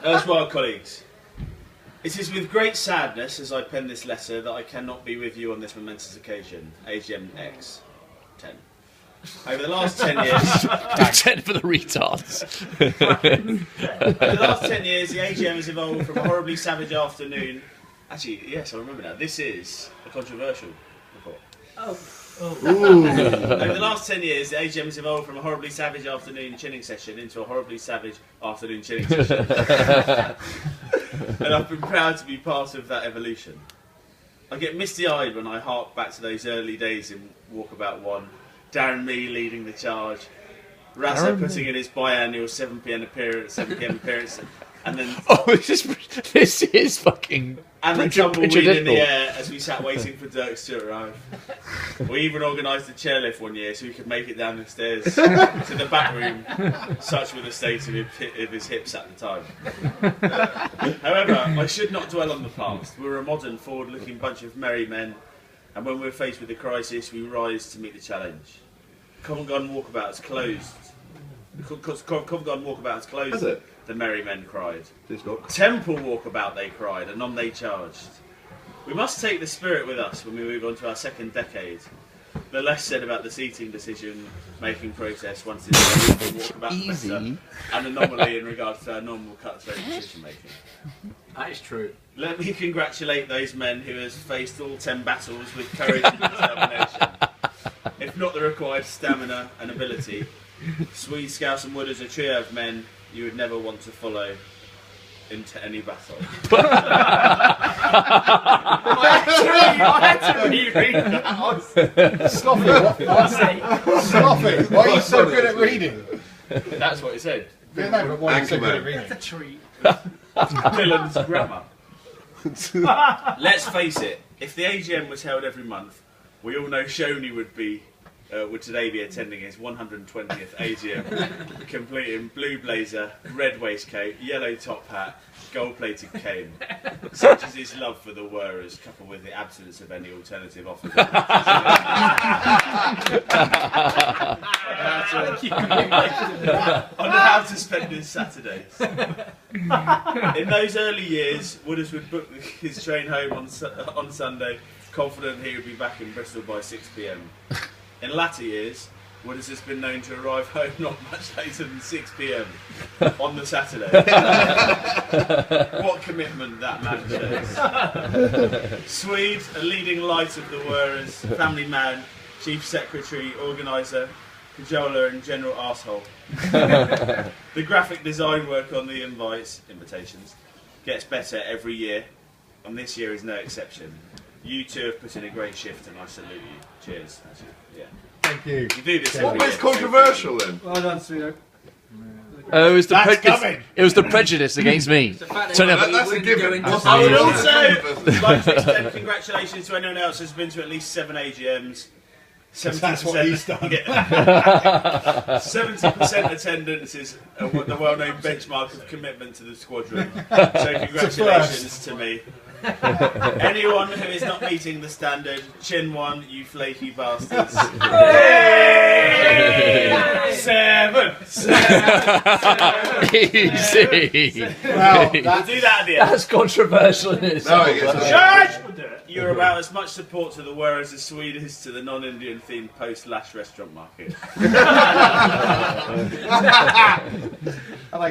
Erstwhile colleagues, it is with great sadness as I pen this letter that I cannot be with you on this momentous occasion, AGM X 10. Over the last 10 years... 10 for the retards. Over the last 10 years, the AGM has evolved from a horribly savage afternoon... Actually, yes, I remember now. This is a controversial report. Over the last 10 years, the AGM has evolved from a horribly savage afternoon chinning session into a horribly savage afternoon chinning session. And I've been proud to be part of that evolution. I get misty-eyed when I hark back to those early days in Walkabout 1. Darren Me leading the charge. Razza putting in his biannual 7pm appearance. And then... Oh, this is fucking... And the tumbleweed in the air as we sat waiting for Dirks to arrive. We even organised a chairlift one year so we could make it down the stairs to the back room, such were the state of his hips at the time. However, I should not dwell on the past. We're a modern, forward-looking bunch of merry men, and when we're faced with a crisis, we rise to meet the challenge. Covent Garden Walkabout has closed. Covent Garden Walkabout has closed. Has it? The merry men cried. It's not. Temple Walkabout they cried, and on they charged. We must take the spirit with us when we move on to our second decade. The less said about the seating decision-making process once it's Walkabout Easy. an anomaly in regards to our normal cutthroat decision-making. That is true. Let me congratulate those men who has faced all 10 battles with courage and determination. If not the required stamina and ability, Swede, Scouse and Wood as a trio of men you would never want to follow into any battle. I had to reread that. Sloppy, why are you so good at reading? That's what it said. Yeah, no, but why are you so good at reading? That's a treat. Dillons grammar. Let's face it, if the AGM was held every month, we all know Shoney would today be attending his 120th AGM, complete in blue blazer, red waistcoat, yellow top hat, gold-plated cane. Such is his love for the Whirlers, coupled with the absence of any alternative offers. On how to spend his Saturdays. In those early years, Wooders would book his train home on Sunday, confident he would be back in Bristol by 6 p.m. In latter years, Wooders has been known to arrive home not much later than 6 p.m. on the Saturday. What commitment that man shows. Swede, a leading light of the Whirlers, family man, chief secretary, organiser, cajoler and general arsehole. The graphic design work on the invitations, gets better every year, and this year is no exception. You two have put in a great shift and I salute you. Cheers. Yeah. Thank you. You do this What every was year. controversial then? Well done, Sweeto. Oh, it was That's it was the prejudice against me. That's a given. I would also like to extend congratulations to anyone else who's been to at least 7 AGMs. 70%, That's what he's done. 70% attendance is the well-known benchmark of commitment to the squadron. So congratulations to me. Anyone who is not meeting the standard, chin one, you flaky bastards. Seven. Easy. Well, We'll do that at the end. That's controversial in itself. No, it gets Charge! You're about as much support to the Whirlers as Swede is to the non-Indian themed post-Lash restaurant market.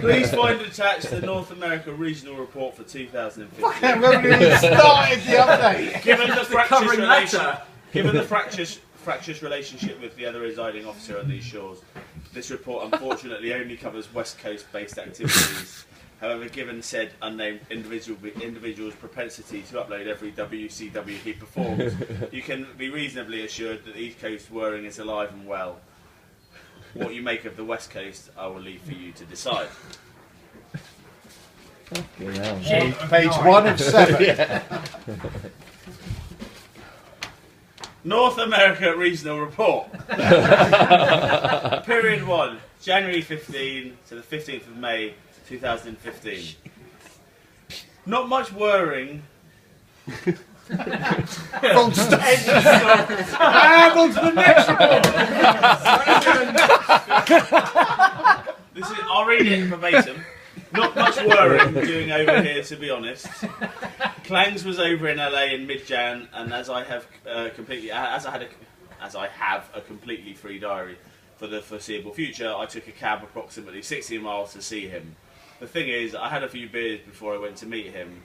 Please find attached the North America Regional Report for 2015. we started the update. Given the fractious relationship with the other residing officer on these shores, this report unfortunately only covers West Coast-based activities. However, given said unnamed individual's propensity to upload every WCW he performs, you can be reasonably assured that the East Coast whirring is alive and well. What you make of the West Coast, I will leave for you to decide. Page 1 of 7. Yeah. North America Regional Report. Period 1, January 15 to the 15th of May 2015. Not much whirring. On to the next report. I'll read it verbatim. Not much worrying doing over here, to be honest. Clangs was over in LA in mid-Jan, and as I have a completely free diary for the foreseeable future, I took a cab approximately 60 miles to see him. The thing is, I had a few beers before I went to meet him,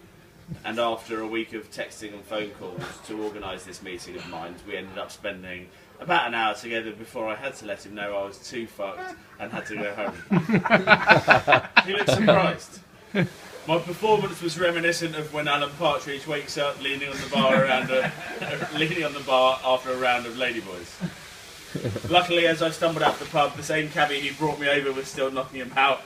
and after a week of texting and phone calls to organise this meeting of mine, we ended up spending about an hour together before I had to let him know I was too fucked and had to go home. He looked surprised. My performance was reminiscent of when Alan Partridge wakes up leaning on the bar after a round of ladyboys. Luckily, as I stumbled out the pub, the same cabbie who brought me over was still knocking him out,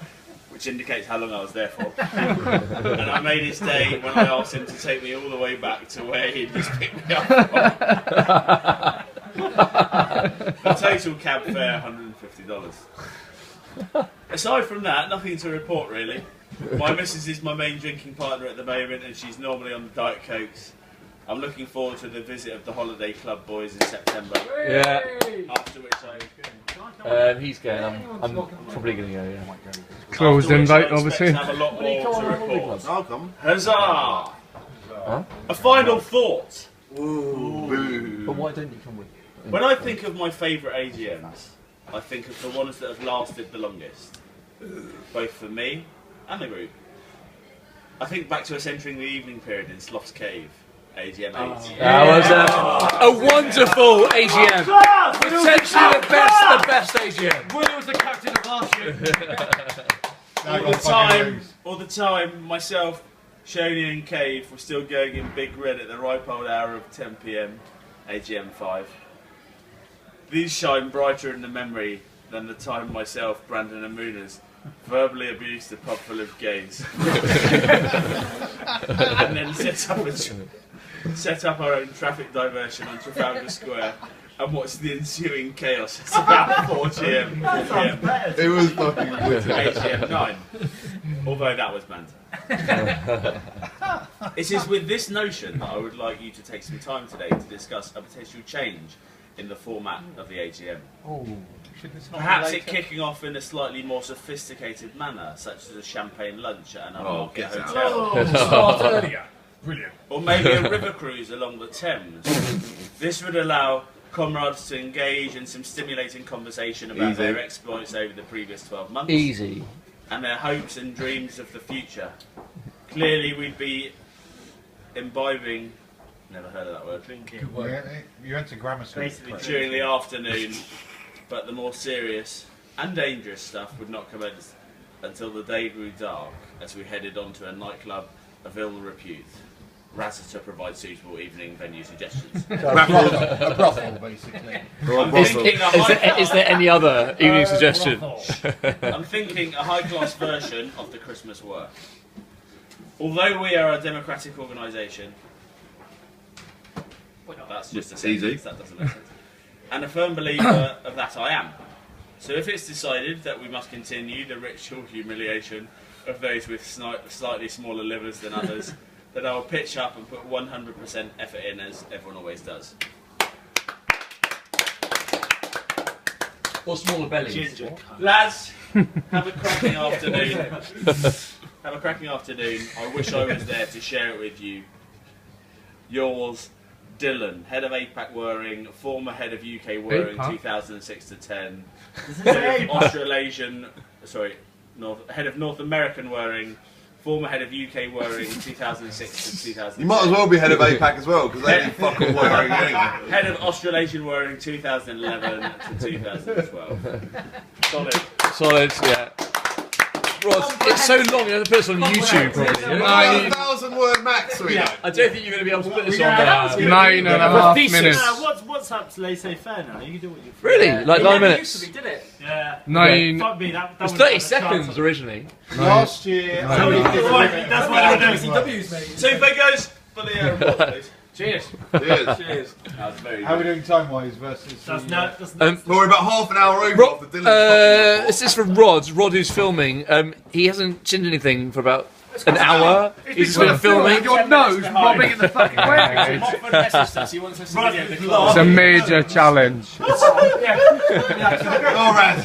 which indicates how long I was there for. And I made his day when I asked him to take me all the way back to where he'd just picked me up from. The total cab fare, $150. Aside from that, nothing to report really. My missus is my main drinking partner at the moment, and she's normally on the Diet Cokes. I'm looking forward to the visit of the Holiday Club boys in September. Yeah. After which He's going. I'm probably going to go. Yeah. Closed invite, obviously. Have a lot more to report. I'll come. Huzzah! Huh? A final thought. But why don't you come with? When I think of my favourite AGMs, I think of the ones that have lasted the longest, both for me and the group. I think back to us entering the evening period in Sloth's Cave, AGM X. That was a wonderful AGM. Potentially the best AGM. Will was the captain of last year. All the time, myself, Shoney and Cave were still going in Big Red at the ripe old hour of 10 PM, AGM 5. These shine brighter in the memory than the time myself, Brandon and Mooners verbally abused a pub full of gays. And then set up our own traffic diversion on Trafalgar Square and watched the ensuing chaos at about 4 PM. It was fucking wicked. AGM 9. Although that was banter. It is with this notion that I would like you to take some time today to discuss a potential change in the format of the AGM. Perhaps it kicking off in a slightly more sophisticated manner, such as a champagne lunch at an upmarket hotel. Start earlier. Brilliant. Or maybe a river cruise along the Thames. This would allow comrades to engage in some stimulating conversation about their exploits over the previous 12 months. Easy. And their hopes and dreams of the future. Clearly we'd be imbibing, never heard of that word, You went to grammar school. during the afternoon, but the more serious and dangerous stuff would not commence until the day grew dark as we headed on to a nightclub of ill repute. Razza to provide suitable evening venue suggestions. A brothel, basically. Is there any other evening suggestion? I'm thinking a high-class version of the Christmas work. Although we are a democratic organisation, that's just a sentence, that doesn't make sense. And a firm believer of that I am. So if it's decided that we must continue the ritual humiliation of those with slightly smaller livers than others, then I'll pitch up and put 100% effort in, as everyone always does. Or smaller bellies. Lads, have a cracking afternoon. Have a cracking afternoon. I wish I was there to share it with you. Yours, Dillon, head of APAC Whirring, former head of UK Whirring, 2006 to 10. Head of head of North American Whirring, former head of UK Whirring, 2006 to 2010. You might as well be head of APAC as well, because they do fuck all whirring anyway. Head of Australasian Whirring, 2011 to 2012. Solid, yeah. Rod, it's so long, you're going to put this on YouTube probably. 1,000 word max, sweetheart. I don't think you're going to be able to put this on 9.5 minutes. What's up to laissez-faire now? You can do what you Really? Like 9 minutes? We did it. Yeah. 9. Fuck me, that It was wouldn't 30 have a seconds chance. originally. Last year, No, I no, only no. did That's why we're doing CWs, mate. 2 fingers for the report, please. Cheers. Cheers. Cheers. That was very How are we good. doing time-wise versus... That's the, no. That's Um, Well, we're about half an hour over off the Dillons. This is from Rod who's filming. He hasn't chinned anything for about an hour. He's just been filming. Your nose bobbing in the fucking way. Montford messaged us, he wants us to video the It's class. a major challenge. All right.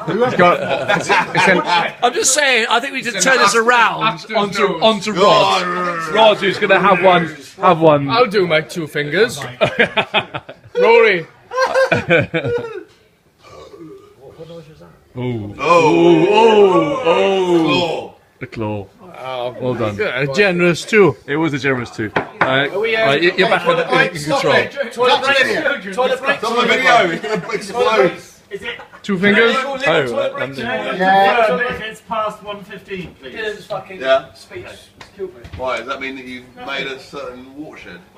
It's got. It's an, I'm just saying, I think we need to turn this around Astor's onto nose. Rod. Rod, who's going to have one. Have one. I'll do my 2 fingers. Rory. The claw. Well done. Yeah, generous too. It was a generous too. Right, you're back in control. Toilet break. Toilet break. Stop the video, it's going to explode. Is it? 2 fingers. Oh, If it's past 1:15, please. Yeah. Why, does that mean that you've made a certain watershed?